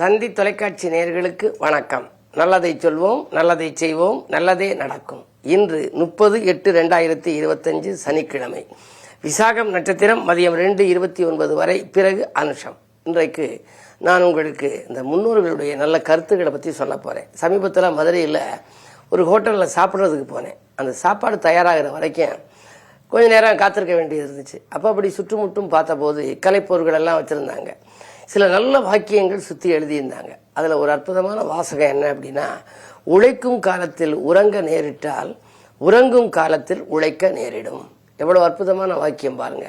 தந்தி தொலைக்காட்சி நேயர்களுக்கு வணக்கம். நல்லதை சொல்வோம், நல்லதை செய்வோம், நல்லதே நடக்கும். இன்று 30/8/2025 சனிக்கிழமை. விசாகம் நட்சத்திரம் மதியம் 2:29 வரை, பிறகு அனுஷம். இன்றைக்கு நான் உங்களுக்கு இந்த முன்னோர்களுடைய நல்ல கருத்துக்களை பற்றி சொல்ல போகிறேன். சமீபத்தில் மதுரையில் ஒரு ஹோட்டலில் சாப்பிட்றதுக்கு போனேன். அந்த சாப்பாடு தயாராகிற வரைக்கும் கொஞ்ச நேரம் காத்திருக்க வேண்டியது இருந்துச்சு. அப்போ அப்படி சுற்றுமுட்டும் பார்த்தபோது கலைப்பொருட்கள் எல்லாம் வச்சுருந்தாங்க. சில நல்ல வாக்கியங்கள் சுற்றி எழுதியிருந்தாங்க. அதில் ஒரு அற்புதமான வாசகம் என்ன அப்படின்னா, உழைக்கும் காலத்தில் உறங்க நேரிட்டால் உறங்கும் காலத்தில் உழைக்க நேரிடும். எவ்வளோ அற்புதமான வாக்கியம் பாருங்க.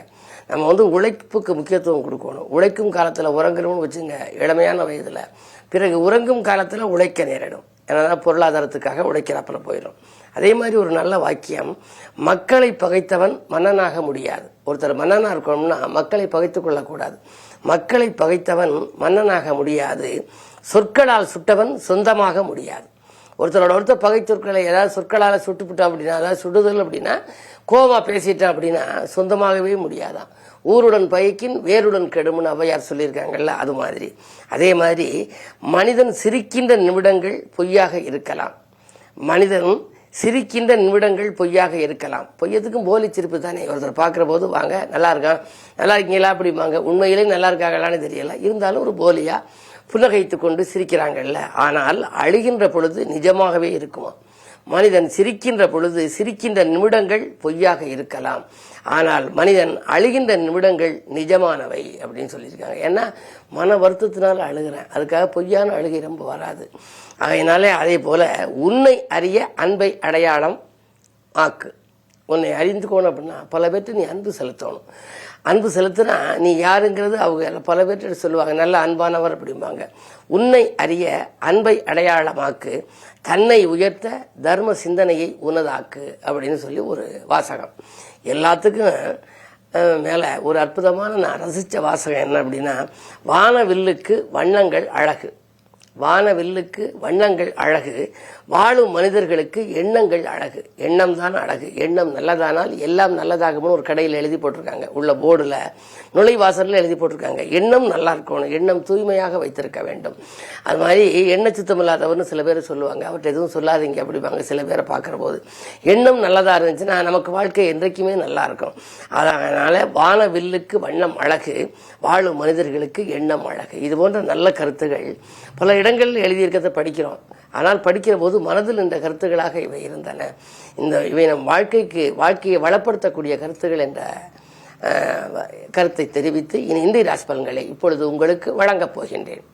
நம்ம உழைப்புக்கு முக்கியத்துவம் கொடுக்கணும். உழைக்கும் காலத்தில் உறங்கணும்னு வச்சுங்க, இளமையான வயதில். பிறகு உறங்கும் காலத்தில் உழைக்க நேரிடும். ஏன்னா பொருளாதாரத்துக்காக உழைக்கிறப்பல போயிடும். அதே மாதிரி ஒரு நல்ல வாக்கியம், மக்களை பகைத்தவன் மன்னனாக முடியாது. ஒருத்தர் மன்னனாக இருக்கணும்னா மக்களை பகைத்து கொள்ளக்கூடாது. மக்களை பகைத்தவன் மன்னனாக முடியாது, சொற்களால் சுட்டவன் சொந்தமாக முடியாது. ஒருத்தர் பகை சொற்களை ஏதாவது சொற்களால் சுட்டுவிட்டான் அப்படின்னா, அதாவது சுடுதல் அப்படின்னா கோபமா பேசிட்டான் அப்படின்னா சொந்தமாகவே முடியாதான். ஊருடன் பகைக்கின் வேருடன் கெடும்னு ஔவையார் சொல்லியிருக்காங்கல்ல, அது மாதிரி. அதே மாதிரி மனிதன் சிரிக்கின்ற நிமிடங்கள் பொய்யாக இருக்கலாம். மனிதன் சிரிக்கின்ற நிமிடங்கள் பொய்யாக இருக்கலாம். பொய்யத்துக்கும் போலி சிரிப்பு தானே. ஒருத்தர் பார்க்குற போது வாங்க நல்லா இருக்கான், நல்லா இருக்கீங்களா அப்படிம்பாங்க. உண்மையிலே நல்லா இருக்காங்களான்னு தெரியல, இருந்தாலும் ஒரு போலியா புன்னகைத்து கொண்டு சிரிக்கிறாங்கல்ல. ஆனால் அழுகின்ற பொழுது நிஜமாகவே இருக்குமா? மனிதன் சிரிக்கின்ற பொழுது சிரிக்கின்ற நிமிடங்கள் பொய்யாக இருக்கலாம், ஆனால் மனிதன் அழுகின்ற நிமிடங்கள் நிஜமானவை அப்படின்னு சொல்லியிருக்காங்க. ஏன்னா மன வருத்தத்தினால அழுகிறேன், அதுக்காக பொய்யான அழுகை ரொம்ப வராது. அதனாலே அதே போல உன்னை அறிய அன்பை அடையாளம் ஆக்கு. உன்னை அறிந்துக்கணும் அப்படின்னா பல பேர்ட்டு நீ அன்பு செலுத்தணும். அன்பு செலுத்தினா நீ யாருங்கிறது அவங்க பல பேர்ட்டு சொல்லுவாங்க, நல்ல அன்பானவர் அப்படிம்பாங்க. உன்னை அறிய அன்பை அடையாளமாக்கு, தன்னை உயர்த்த தர்ம சிந்தனையை உனதாக்கு அப்படின்னு சொல்லி ஒரு வாசகம். எல்லாத்துக்கும் மேலே ஒரு அற்புதமான நான் ரசித்த வாசகம் என்ன அப்படின்னா, வானவில்லுக்கு வண்ணங்கள் அழகு, வானவில்லுக்கு வண்ணங்கள் அழகு, வாழும் மனிதர்களுக்கு எண்ணங்கள் அழகு. எண்ணம் தான் அழகு. எண்ணம் நல்லதானால் எல்லாம் நல்லதாகும்னு ஒரு கடையில் எழுதி போட்டிருக்காங்க. உள்ள போர்டில் நுழைவாசலில் எழுதி போட்டிருக்காங்க. எண்ணம் நல்லா இருக்கணும், எண்ணம் தூய்மையாக வைத்திருக்க வேண்டும். அது மாதிரி எண்ண சுத்தம் இல்லாதவர்னு சில பேர் சொல்லுவாங்க. அவர்கிட்ட எதுவும் சொல்லாதீங்க அப்படிப்பாங்க சில பேரை பார்க்குற போது. எண்ணம் நல்லதாக இருந்துச்சுன்னா நமக்கு வாழ்க்கை என்றைக்குமே நல்லா இருக்கும். அதனால வானவில்லுக்கு வண்ணம் அழகு, வாழும் மனிதர்களுக்கு எண்ணம் அழகு. இது போன்ற நல்ல கருத்துகள் பல இடங்களில் எழுதியிருக்கிறத படிக்கிறோம். ஆனால் படிக்கிற போது மனதில் இந்த கருத்துக்களாக இவை இருந்தன. இவை நம் வாழ்க்கையை வளப்படுத்தக்கூடிய கருத்துக்கள் என்ற கருத்தை தெரிவித்து இந்திய ராசி பலன்களை இப்பொழுது உங்களுக்கு வழங்கப் போகின்றேன்.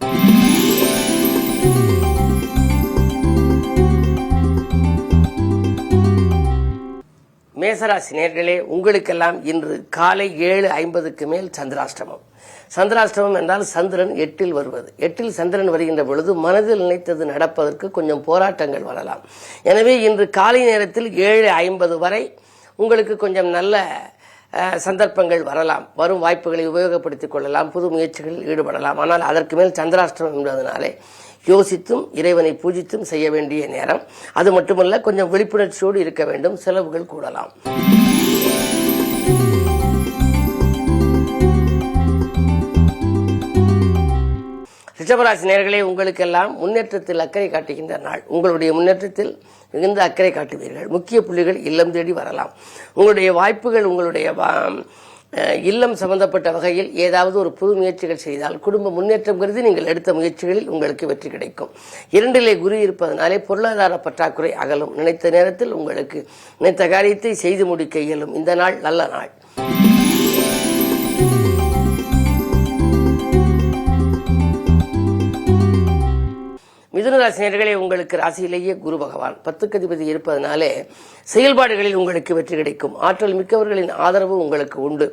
மேசராசி நேயர்களே, உங்களுக்கெல்லாம் இன்று காலை 7:50 மேல் சந்திராஷ்டமம். சந்திராஷ்டமம் என்றால் சந்திரன் 8இல் வருவது. 8இல் சந்திரன் வருகின்ற பொழுது மனதில் நினைத்தது நடப்பதற்கு கொஞ்சம் போராட்டங்கள் வரலாம். எனவே இன்று காலை நேரத்தில் 7:50 வரை உங்களுக்கு கொஞ்சம் நல்ல சந்தர்ப்பங்கள் வரலாம். வரும் வாய்ப்புகளை உபயோகப்படுத்திக் கொள்ளலாம், புது முயற்சிகளில் ஈடுபடலாம். ஆனால் அதற்கு மேல் சந்திராஷ்டமம் என்பதனாலே யோசித்தும் இறைவனை பூஜித்தும் செய்ய வேண்டிய நேரம். அது மட்டுமல்ல, கொஞ்சம் விழிப்புணர்ச்சியோடு இருக்க வேண்டும். செலவுகள் கூடலாம். ரிஷபராசி நேயர்களே, உங்களுக்கெல்லாம் முன்னேற்றத்தில் அக்கறை காட்டுகின்ற நாள். உங்களுடைய முன்னேற்றத்தில் மிகுந்த அக்கறை காட்டுவீர்கள். முக்கிய புள்ளிகள் இல்லம் தேடி வரலாம். உங்களுடைய வாய்ப்புகள், உங்களுடைய இல்லம் சம்பந்தப்பட்ட வகையில் ஏதாவது ஒரு புது முயற்சிகள் செய்தால் குடும்ப முன்னேற்றம் கருதி நீங்கள் எடுத்த முயற்சிகளில் உங்களுக்கு வெற்றி கிடைக்கும். 2இலே குரு இருப்பதனாலே பொருளாதார பற்றாக்குறை அகலும். நினைத்த நேரத்தில் உங்களுக்கு நினைத்த காரியத்தை செய்து முடிக்க இயலும். இந்த நாள் நல்ல நாள். மிதுனராசி நேயர்களே, உங்களுக்கு ராசியிலேயே குரு பகவான் 10க்கு அதிபதி இருப்பதனாலே செயல்பாடுகளில் உங்களுக்கு வெற்றி கிடைக்கும். ஆற்றல் மிக்கவர்களின் ஆதரவு உங்களுக்கு உண்டு.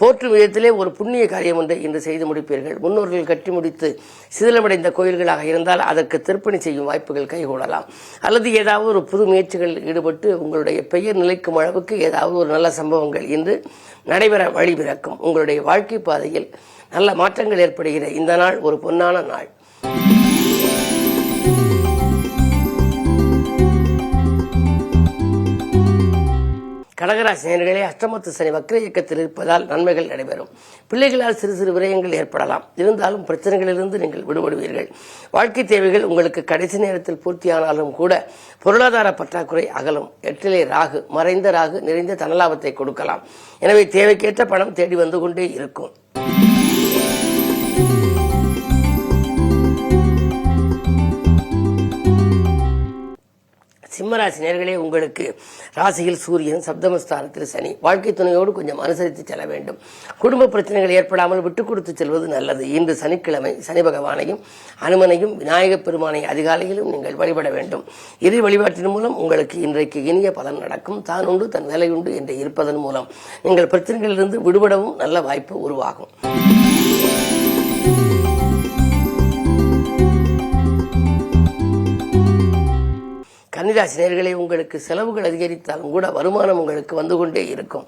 போற்றும் விதத்திலே ஒரு புண்ணிய காரியம் ஒன்றை இன்று செய்து முடிப்பீர்கள். முன்னோர்கள் கட்டி முடித்து சிதிலமடைந்த கோயில்களாக இருந்தால் அதற்கு திருப்பணி செய்யும் வாய்ப்புகள் கைகூடலாம். அல்லது ஏதாவது ஒரு புது முயற்சிகளில் ஈடுபட்டு உங்களுடைய பெயர் நிலைக்கும் அளவுக்கு ஏதாவது ஒரு நல்ல சம்பவங்கள் இன்று நடைபெற வழிபிறக்கும். உங்களுடைய வாழ்க்கை பாதையில் நல்ல மாற்றங்கள் ஏற்படுகிற இந்த நாள் ஒரு பொன்னான நாள். கடகராசி நேயர்களே, அஷ்டமத்து சனி வக்ர இயக்கத்தில் இருப்பதால் நன்மைகள் நடைபெறும். பிள்ளைகளால் சிறு சிறு விரயங்கள் ஏற்படலாம். இருந்தாலும் பிரச்சனைகளிலிருந்து நீங்கள் விடுபடுவீர்கள். வாழ்க்கை தேவைகள் உங்களுக்கு கடைசி நேரத்தில் பூர்த்தியானாலும் கூட பொருளாதார பற்றாக்குறை அகலும். 8லே ராகு, மறைந்த ராகு நிறைந்த தனலாபத்தை கொடுக்கலாம். எனவே தேவைக்கேற்ற பணம் தேடி வந்து கொண்டே இருக்கும். சிம்மராசி நேயர்களே, உங்களுக்கு ராசியில் சூரியன், சப்தமஸ்தானத்தில் சனி. வாழ்க்கை துணையோடு கொஞ்சம் அனுசரித்து செல்ல வேண்டும். குடும்ப பிரச்சனைகள் ஏற்படாமல் விட்டுக் கொடுத்து செல்வது நல்லது. இன்று சனிக்கிழமை சனி பகவானையும் அனுமனையும் விநாயகப் பெருமானை அதிகாலையிலும் நீங்கள் வழிபட வேண்டும். இரு வழிபாட்டின் மூலம் உங்களுக்கு இன்றைக்கு இனிய பலன் நடக்கும். தான் உண்டு தன் வேலையுண்டு என்று இருப்பதன் மூலம் நீங்கள் பிரச்சனைகளிலிருந்து விடுபடவும் நல்ல வாய்ப்பு உருவாகும். கன்னிராசி நேயர்களே, உங்களுக்கு செலவுகள் அதிகரித்தாலும் கூட வருமானம் உங்களுக்கு வந்து கொண்டே இருக்கும்.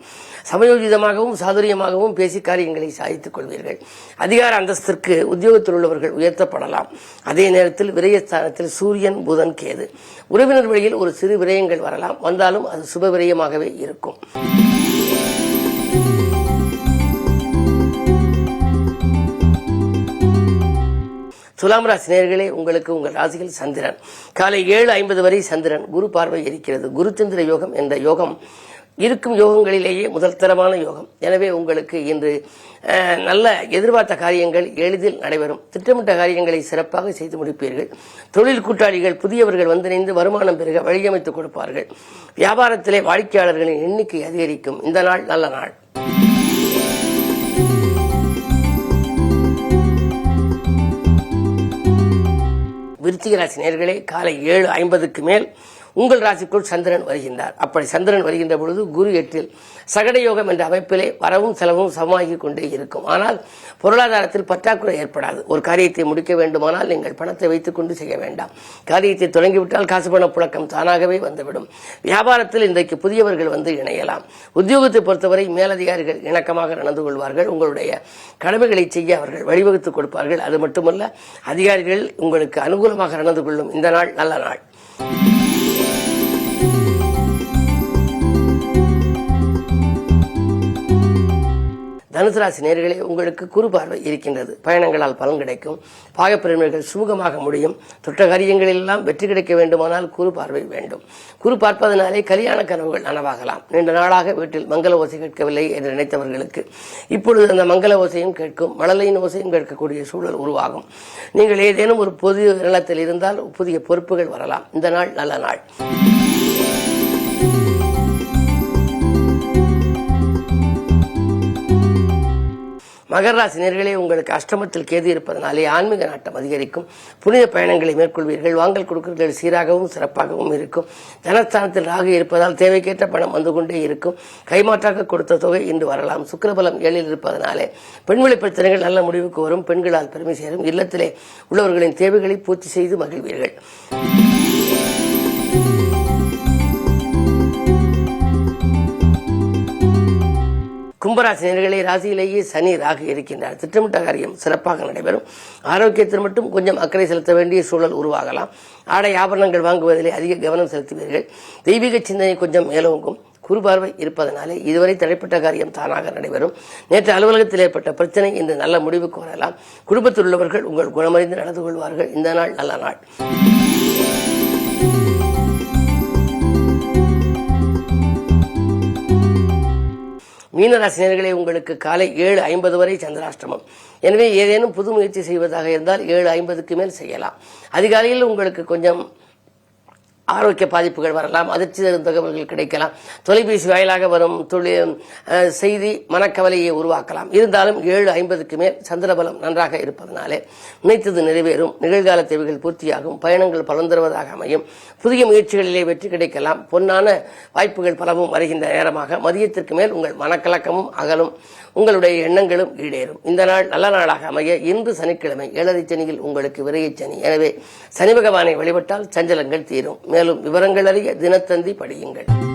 சமயோஜிதமாகவும் சாதுரியமாகவும் பேசி காரியங்களை சாதித்துக் கொள்வீர்கள். அதிகார அந்தஸ்திற்கு உத்தியோகத்தில் உள்ளவர்கள் உயர்த்தப்படலாம். அதே நேரத்தில் விரயஸ்தானத்தில் சூரியன், புதன், கேது. உறவினர் வழியில் ஒரு சிறு விரயங்கள் வரலாம். வந்தாலும் அது சுப விரயமாகவே இருக்கும். துலாம் ராசி நேயர்களே, உங்களுக்கு உங்கள் ராசியில் சந்திரன். காலை 7:50 வரை சந்திரன் குரு பார்வை இருக்கிறது. குரு சந்திர யோகம் என்ற யோகம் இருக்கும் யோகங்களிலேயே முதல் தரமான யோகம். எனவே உங்களுக்கு இன்று நல்ல எதிர்பார்த்த காரியங்கள் எளிதில் நடைபெறும். திட்டமிட்ட காரியங்களை சிறப்பாக செய்து முடிப்பீர்கள். தொழில் கூட்டாளிகள் புதியவர்கள் வந்திணைந்து வருமானம் பெருக வழியமைத்துக் கொடுப்பார்கள். வியாபாரத்திலே வாடிக்கையாளர்களின் எண்ணிக்கை அதிகரிக்கும். இந்த நாள் நல்ல நாள். விருச்சிக ராசி நேயர்களே, காலை 7:50க்கு மேல் உங்கள் ராசிக்குள் சந்திரன் வருகின்றார். அப்படி சந்திரன் வருகின்ற பொழுது குரு 8ல் சகட யோகம் என்ற அமைப்பிலே வரவும் செலவும் சமமாகி கொண்டே இருக்கும். ஆனால் பொருளாதாரத்தில் பற்றாக்குறை ஏற்படாது. ஒரு காரியத்தை முடிக்க வேண்டுமானால் நீங்கள் பணத்தை வைத்துக் கொண்டு செய்ய வேண்டாம். காரியத்தை தொடங்கிவிட்டால் காசு பண புழக்கம் தானாகவே வந்துவிடும். வியாபாரத்தில் இன்றைக்கு புதியவர்கள் வந்து இணையலாம். உத்தியோகத்தை பொறுத்தவரை மேலதிகாரிகள் இணக்கமாக நடந்து கொள்வார்கள். உங்களுடைய கடமைகளை செய்ய அவர்கள் வழிவகுத்துக் கொடுப்பார்கள். அது மட்டுமல்ல, அதிகாரிகள் உங்களுக்கு அனுகூலமாக நடந்து கொள்ளும். இந்த நாள் நல்ல நாள். தனுசு ராசி நேயர்களே, உங்களுக்கு குரு பார்வை இருக்கின்றது. பயணங்களால் பலன் கிடைக்கும். பாகப்பிரிவினர்கள் சுமூகமாக முடியும். தொட்ட காரியங்களெல்லாம் வெற்றி கிடைக்க வேண்டுமானால் குரு பார்வை வேண்டும். குரு பார்ப்பதனாலே கல்யாண கனவுகள் நனவாகலாம். நீண்ட நாளாக வீட்டில் மங்கள ஓசை கேட்கவில்லை என்று நினைத்தவர்களுக்கு இப்பொழுது அந்த மங்கள ஓசையும் கேட்கும். மழலையின் ஓசையும் கேட்கக்கூடிய சூழல் உருவாகும். நீங்கள் ஏதேனும் ஒரு பொது நிலத்தில் இருந்தால் புதிய பொறுப்புகள் வரலாம். இந்த நாள் நல்ல நாள். மகர ராசி நேயர்களே, உங்களுக்கு அஷ்டமத்தில் கேது இருப்பதனாலே ஆன்மீக நாட்டம் அதிகரிக்கும். புனித பயணங்களை மேற்கொள்வீர்கள். வாங்கல் கொடுக்கல்கள் சீராகவும் சிறப்பாகவும் இருக்கும். தனஸ்தானத்தில் ராகு இருப்பதால் தேவைக்கேற்ற பணம் வந்து கொண்டே இருக்கும். கைமாற்றாக கொடுத்த தொகை இன்று வரலாம். சுக்கிரபலம் 7ல் இருப்பதனாலே பெண்வெளி பிரச்சனைகள் நல்ல முடிவுக்கு வரும். பெண்களால் பெருமை சேரும். இல்லத்திலே உள்ளவர்களின் தேவைகளை பூர்த்தி செய்து மகிழ்வீர்கள். கும்பராசி நேயர்களே, ராசியிலேயே சனி ராகு இருக்கின்றார். திட்டமிட்ட காரியம் சிறப்பாக நடைபெறும். ஆரோக்கியத்தில் மட்டும் கொஞ்சம் அக்கறை செலுத்த வேண்டிய சூழல் உருவாகலாம். ஆடை ஆபரணங்கள் வாங்குவதிலே அதிக கவனம் செலுத்துவீர்கள். தெய்வீக சிந்தனை கொஞ்சம் மேலோங்கும். குரு பார்வை இருப்பதனாலே இதுவரை தடைப்பட்ட காரியம் தானாக நடைபெறும். நேற்று அலுவலகத்தில் ஏற்பட்ட பிரச்சனை இன்று நல்ல முடிவுக்கு வரலாம். குடும்பத்தில் உள்ளவர்கள் உங்கள் குணமறிந்து நடந்து கொள்வார்கள். இந்த நாள் நல்ல நாள். மீனராசி நேயர்களே, உங்களுக்கு காலை 7:50 வரை சந்திராஷ்டமம். எனவே ஏதேனும் புது முயற்சி செய்வதாக இருந்தால் 7:50க்கு மேல் செய்யலாம். அதிகாலையில் உங்களுக்கு கொஞ்சம் ஆரோக்கிய பாதிப்புகள் வரலாம். அதிர்ச்சி தரும் தகவல்கள் கிடைக்கலாம். தொலைபேசி வாயிலாக வரும் செய்தி மனக்கவலையை உருவாக்கலாம். இருந்தாலும் 7:50க்கு மேல் சந்திரபலம் நன்றாக இருப்பதனாலே நினைத்தது நிறைவேறும். நிகழ்கால தேவைகள் பூர்த்தியாகும். பயணங்கள் பலன் தருவதாக அமையும். புதிய முயற்சிகளிலே வெற்றி கிடைக்கலாம். பொன்னான வாய்ப்புகள் பலவும் வருகின்ற நேரமாக மதியத்திற்கு மேல் உங்கள் மனக்கலக்கமும் அகலும். உங்களுடைய எண்ணங்களும் ஈடேறும். இந்த நாள் நல்ல நாளாக அமைய இன்று சனிக்கிழமை 7:30 சனியில் உங்களுக்கு விரையச் சனி. எனவே சனி பகவானை வழிபட்டால் சஞ்சலங்கள் தீரும். மேலும் விவரங்கள் அறிய தினத்தந்தி படியுங்கள்.